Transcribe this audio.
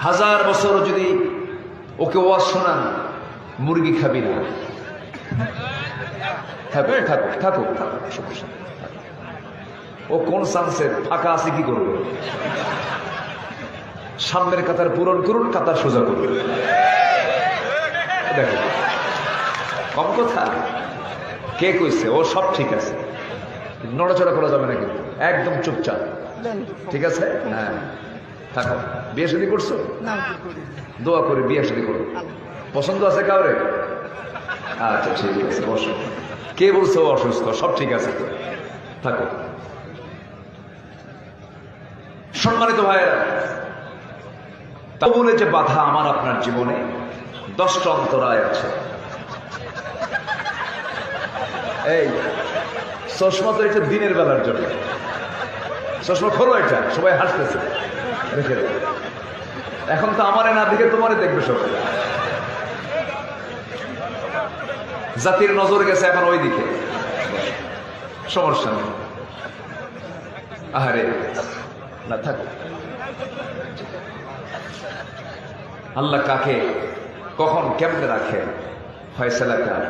হাজার বছর যদি ওকে ওয়াজ শোনান, মুরগি খাবি না, থাকো থাকো থাকো থাকো, সমস্যা নেই। ও কোন চান্সে ফাঁকা আছে কি করবে? সামনের কাতার পূরণ করুন, কাতার সোজা করুন। দেখো কম কথা, কে কইছে ও সব ঠিক আছে, নড়াচড়া করা যাবে না কিন্তু, একদম চুপচাপ, ঠিক আছে? হ্যাঁ থাকো। বিয়ে শাদী করছো? দোয়া করে বিয়ে শাদী করো। পছন্দ আছে কাউরে? আচ্ছা ঠিক আছে, বসো। কে বলছো অসুস্থ? সব ঠিক আছে, থাকো। সম্মানিত ভাইয়েরা, তা বলে যে বাধা আমার আপনার জীবনে 10টা অন্তরায় আছে। এই চশমা তো এটা দিনের বেলার জন্য, চশমা খোলো, এটা সবাই হাসতেছে দেখে। এখন তো আমারে না দেখে তোমারে দেখবে সবাই। জাতির নজর গেছে এখন ওই দিকে, সমস্যা নেই। আহারে না, থাকো। আল্লাহ কাকে কখন কেমনে রাখে ফয়সালা কার।